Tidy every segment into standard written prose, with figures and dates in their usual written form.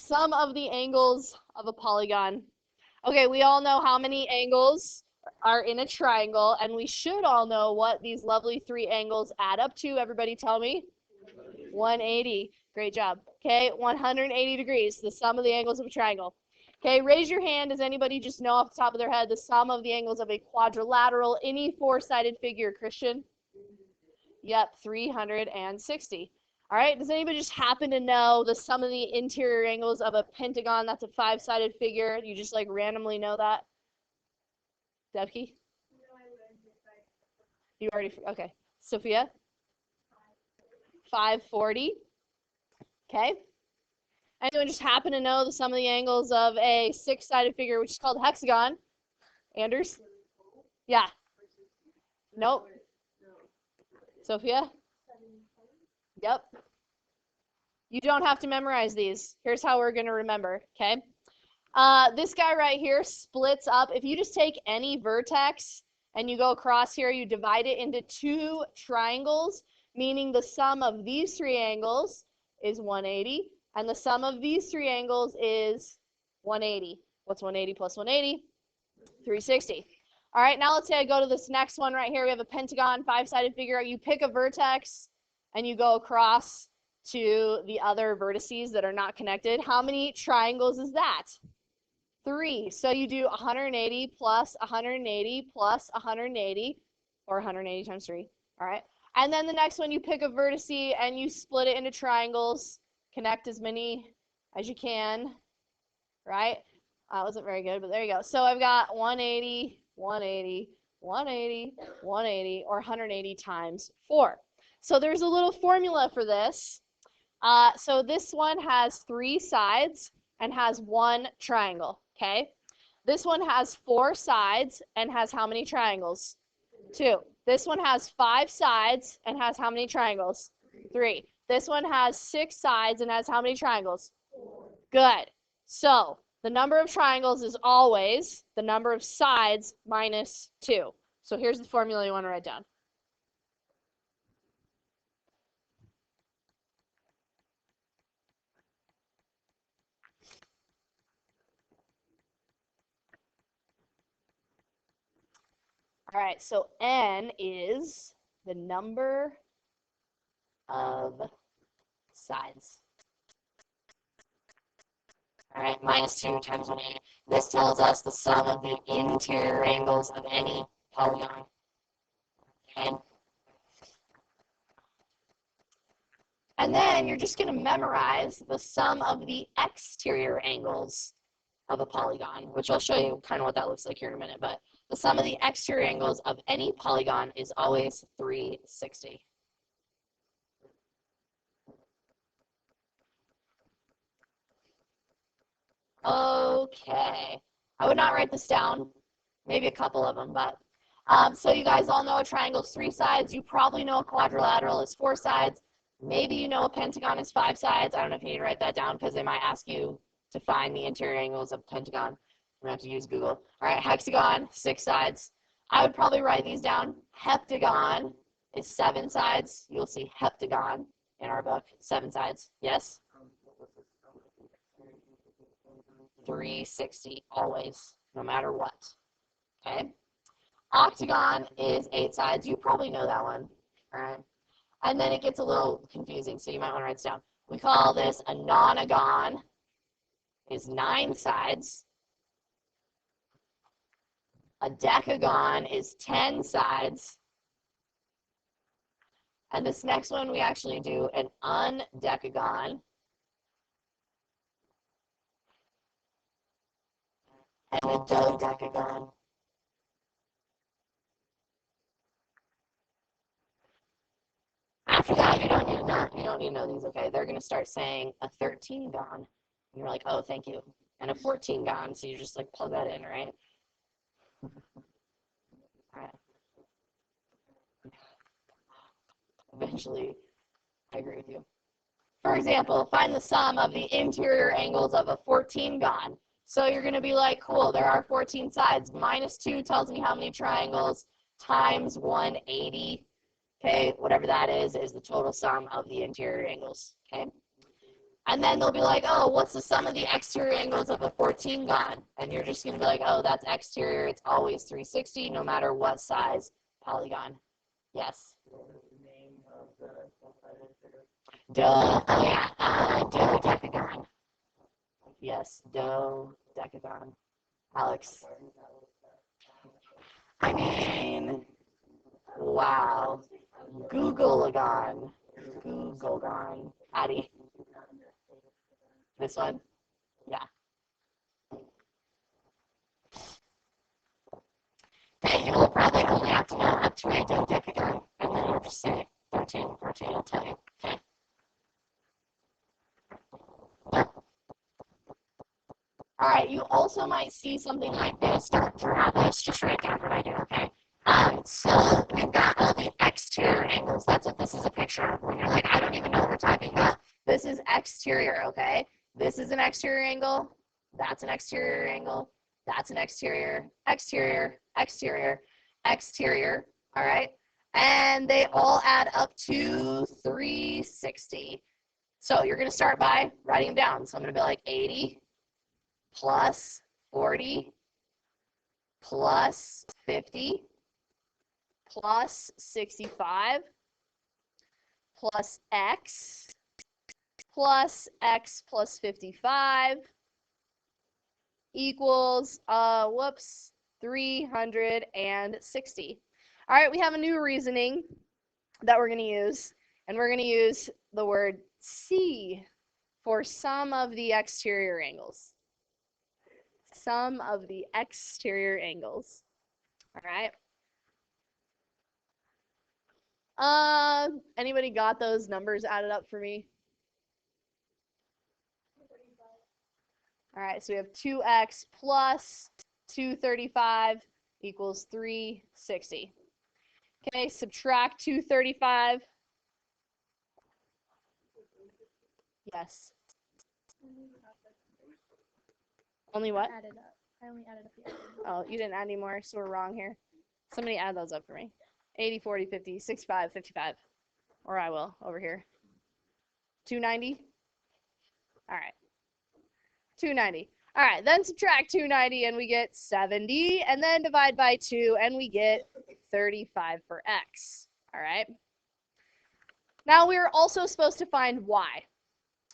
sum of the angles of a polygon. Okay, we all know how many angles are in a triangle, and we should all know what these lovely 3 angles add up to. Everybody tell me. 180. Great job. Okay, 180 degrees, the sum of the angles of a triangle. Okay, raise your hand. Does anybody just know off the top of their head the sum of the angles of a quadrilateral, any 4-sided figure, Christian? Yep, 360. All right, does anybody just happen to know the sum of the interior angles of a pentagon? That's a 5-sided figure. You just like randomly know that? Debke? You already, okay. Sophia? 540. Okay. Anyone just happen to know the sum of the angles of a 6-sided figure, which is called a hexagon? Anders? Yeah. Nope. Sophia? Yep. You don't have to memorize these. Here's how we're going to remember, okay? This guy right here splits up. If you just take any vertex and you go across here, you divide it into 2 triangles, meaning the sum of these 3 angles is 180, and the sum of these 3 angles is 180. What's 180 plus 180? 360. All right, now let's say I go to this next one right here. We have a pentagon, 5-sided figure. You pick a vertex and you go across to the other vertices that are not connected. How many triangles is that? 3. So you do 180 plus 180 plus 180, or 180 times 3. All right. And then the next one, you pick a vertice and you split it into triangles. Connect as many as you can. Right? That wasn't very good, but there you go. So I've got 180, 180, 180, 180, or 180 times 4. So there's a little formula for this. So this one has 3 sides and has 1 triangle, okay? This one has 4 sides and has how many triangles? 2. This one has 5 sides and has how many triangles? 3. This one has 6 sides and has how many triangles? 4. Good. So the number of triangles is always the number of sides minus 2. So here's the formula you want to write down. All right, so n is the number of sides. All right, minus 2 times 180. This tells us the sum of the interior angles of any polygon. Okay. And then you're just going to memorize the sum of the exterior angles of a polygon, which I'll show you kind of what that looks like here in a minute. But the sum of the exterior angles of any polygon is always 360. Okay. I would not write this down. Maybe a couple of them, but so you guys all know a triangle is 3 sides. You probably know a quadrilateral is 4 sides. Maybe you know a pentagon is 5 sides. I don't know if you need to write that down because they might ask you to find the interior angles of pentagon. I'm going to have to use Google. All right, hexagon, 6 sides. I would probably write these down. Heptagon is 7 sides. You'll see heptagon in our book, 7 sides. Yes? 360, always, no matter what. Okay? Octagon is 8 sides. You probably know that one. All right? And then it gets a little confusing, so you might want to write this down. We call this a nonagon, is 9 sides. A decagon is 10 sides. And this next one, we actually do an undecagon. And a dodecagon. After that, you don't need to know these, okay? They're going to start saying a 13gon. And you're like, oh, thank you. And a 14gon, so you just like plug that in, right? All right. Eventually, I agree with you. For example, find the sum of the interior angles of a 14gon. So you're going to be like, cool, there are 14 sides. Minus 2 tells me how many triangles times 180. Okay, whatever that is the total sum of the interior angles. Okay. And then they'll be like, oh, what's the sum of the exterior angles of a 14-gon? And you're just going to be like, oh, that's exterior. It's always 360, no matter what size polygon. Yes. Dodecagon. Yes, dodecagon. Alex. I mean, wow. Googleagon. Googleagon. Addie. This one? Yeah. Okay, you will probably only have to know up to a dodecagon, and then you'll just say 13, 14, I'll tell you. Okay. All right, you also might see something like this. Don't draw this, just write down what I do, okay? So we've got all the exterior angles. That's what this is a picture of. When you're like, I don't even know what we're talking about. This is exterior, okay? This is an exterior angle. That's an exterior angle. That's an exterior, exterior, exterior, exterior, all right? And they all add up to 360. So you're going to start by writing them down. So I'm going to be like 80 plus 40 plus 50 plus 65 plus x plus 55 equals, 360. All right, we have a new reasoning that we're going to use, and we're going to use the word C for sum of the exterior angles. Sum of the exterior angles. All right. Anybody got those numbers added up for me? All right, so we have 2x plus 235 equals 360. Okay, subtract 235. Yes. Only what? I only added up here. Oh, you didn't add any more, so we're wrong here. Somebody add those up for me. 80, 40, 50, 65, 55. Or I will, over here. 290? All right. 290. All right, then subtract 290 and we get 70, and then divide by 2 and we get 35 for x. All right. Now we're also supposed to find y.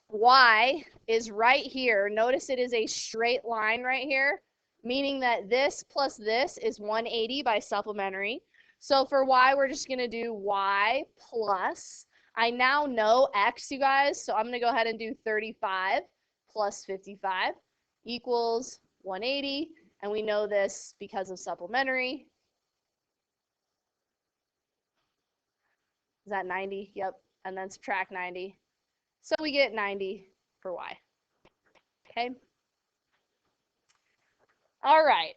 Y is right here. Notice it is a straight line right here, meaning that this plus this is 180 by supplementary. So for y, we're just going to do y plus, I now know x, you guys, so I'm going to go ahead and do 35 plus 55 equals 180, and we know this because of supplementary. Is that 90? Yep, and then subtract 90. So we get 90 for y. Okay? All right,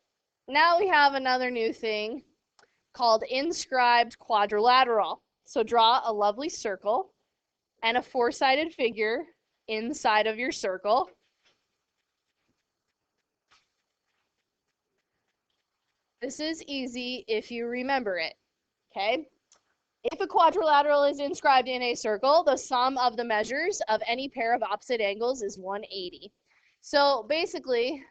now we have another new thing called Inscribed Quadrilateral. So draw a lovely circle and a four-sided figure inside of your circle. This is easy if you remember it, okay? If a quadrilateral is inscribed in a circle, the sum of the measures of any pair of opposite angles is 180. So basically,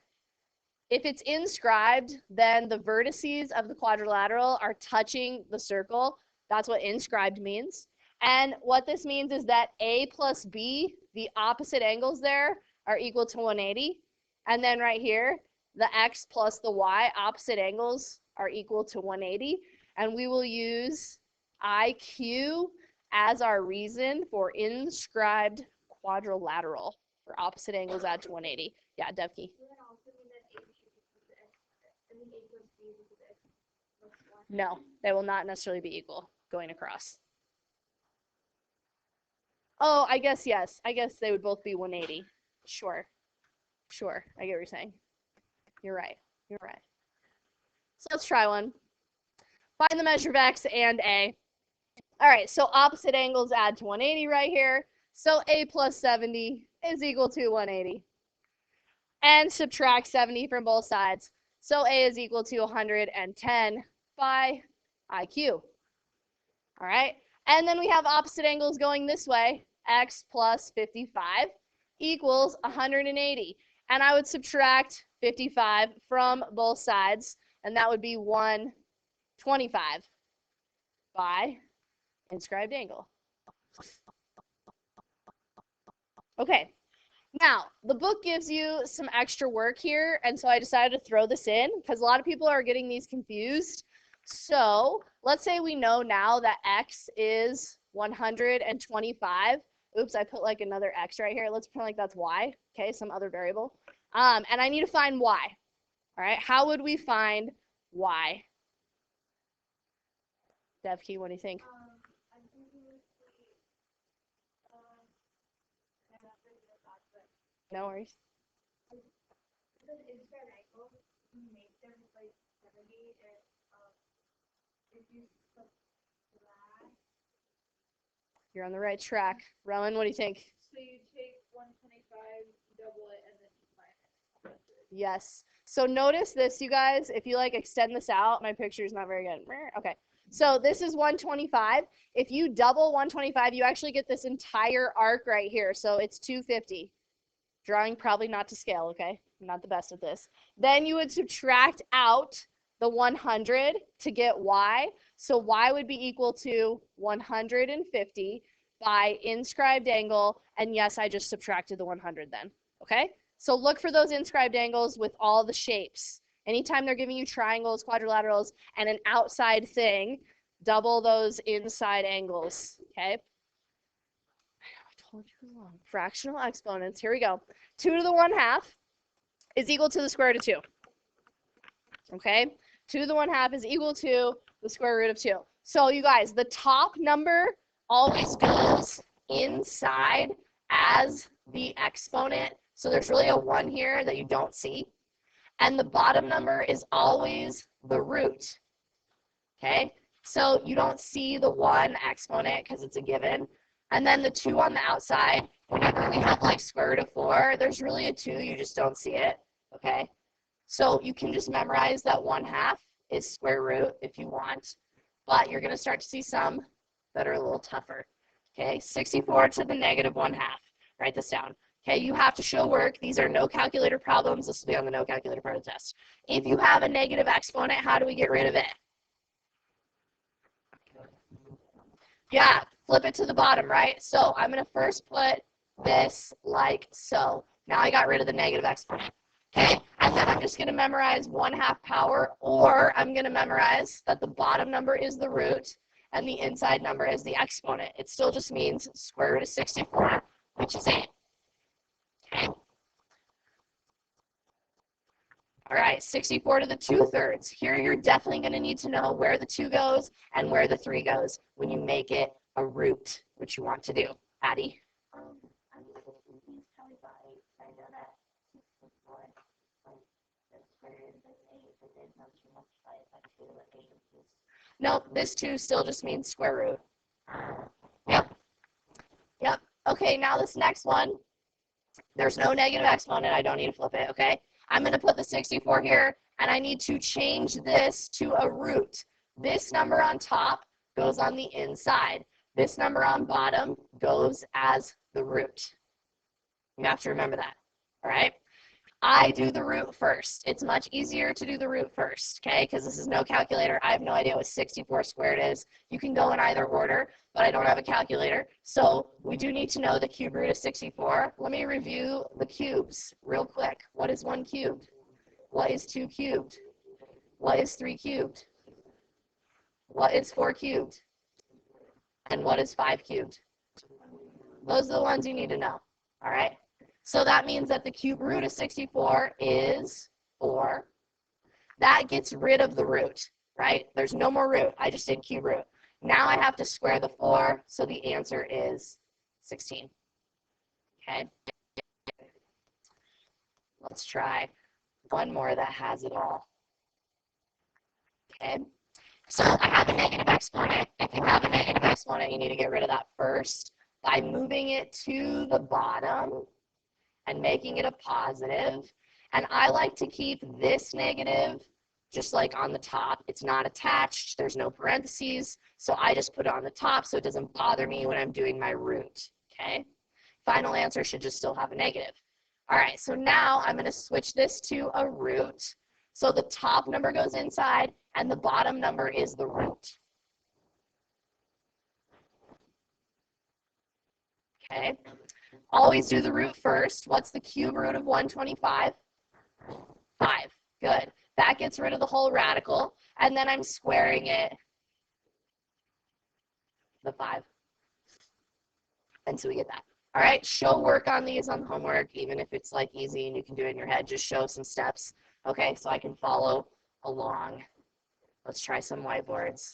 if it's inscribed, then the vertices of the quadrilateral are touching the circle. That's what inscribed means. And what this means is that A plus B, the opposite angles there, are equal to 180. And then right here, the x plus the y opposite angles are equal to 180. And we will use IQ as our reason for inscribed quadrilateral, for opposite angles add to 180. Yeah, Devki. No, they will not necessarily be equal going across. Oh, I guess yes. I guess they would both be 180. Sure. Sure. I get what you're saying. You're right. You're right. So let's try one. Find the measure of x and a. All right, so opposite angles add to 180 right here. So a plus 70 is equal to 180. And subtract 70 from both sides. So a is equal to 110 by IQ. All right, and then we have opposite angles going this way, x plus 55. equals 180. And I would subtract 55 from both sides, and that would be 125 by inscribed angle. Okay, now the book gives you some extra work here, and so I decided to throw this in because a lot of people are getting these confused. So let's say we know now that x is 125. Oops, I put like another x right here. Let's pretend like that's y, okay, some other variable. And I need to find y. All right, how would we find y? Devkey, what do you think? I'm thinking No worries. the inscribed angle, you make them like 70, and if you subtract, You're on the right track. Rowan, what do you think? so you take 125, double it, and then you minus 100. Yes. So notice this, you guys. If you like extend this out, my picture is not very good. Okay. So this is 125. If you double 125, you actually get this entire arc right here. So it's 250. Drawing probably not to scale, okay? I'm not the best at this. Then you would subtract out the 100 to get y. So y would be equal to 150 by inscribed angle. And yes, I just subtracted the 100 then, okay? So look for those inscribed angles with all the shapes. Anytime they're giving you triangles, quadrilaterals, and an outside thing, double those inside angles, okay? Fractional exponents. Here we go. 2 to the 1/2 is equal to the square root of 2. Okay? 2 to the 1/2 is equal to the square root of 2. So you guys, the top number always goes inside as the exponent. So there's really a 1 here that you don't see. And the bottom number is always the root. Okay? So you don't see the 1 exponent because it's a given. And then the 2 on the outside, whenever we have like square root of 4, there's really a 2, you just don't see it, okay? So you can just memorize that 1/2 is square root if you want, but you're gonna start to see some that are a little tougher, okay? 64 to the negative 1/2, write this down. Okay, you have to show work. These are no calculator problems. This will be on the no calculator part of the test. If you have a negative exponent, how do we get rid of it? Yeah, flip it to the bottom, right? So I'm going to first put this like so. Now I got rid of the negative exponent. Okay, and then I'm just going to memorize 1/2 power, or I'm going to memorize that the bottom number is the root and the inside number is the exponent. It still just means square root of 64, which is 8. Okay. All right, 64 to the 2/3. Here you're definitely going to need to know where the 2 goes and where the 3 goes when you make it a root, which you want to do. Addie? I'm just confused how we got 8. I know that 64, like, the square root is 8, but then once you multiply it by 2, it is. Nope, this 2 still just means square root. Yep. Yep. Okay, now this next one, there's no negative exponent. I don't need to flip it, okay? I'm going to put the 64 here, and I need to change this to a root. This number on top goes on the inside. This number on bottom goes as the root. You have to remember that, all right? I do the root first. It's much easier to do the root first, okay? Because this is no calculator. I have no idea what 64 squared is. You can go in either order, but I don't have a calculator. So we do need to know the cube root of 64. Let me review the cubes real quick. What is 1 cubed? What is 2 cubed? What is 3 cubed? What is 4 cubed? And what is 5 cubed? Those are the ones you need to know, all right? So that means that the cube root of 64 is 4. That gets rid of the root, right? There's no more root. I just did cube root. Now I have to square the 4, so the answer is 16. Okay? Let's try one more that has it all. Okay? So I have a negative exponent. If you have a negative exponent, you need to get rid of that first by moving it to the bottom and making it a positive. And I like to keep this negative just like on the top. It's not attached. There's no parentheses. So I just put it on the top so it doesn't bother me when I'm doing my root. Okay? final answer should just still have a negative. All right, so now I'm going to switch this to a root. So the top number goes inside, and the bottom number is the root. Okay, always do the root first. What's the cube root of 125? 5. Good. That gets rid of the whole radical, and then I'm squaring it, the 5. And so we get that. All right, show work on these on homework, even if it's like easy and you can do it in your head. Just show some steps, okay, so I can follow along. Let's try some whiteboards.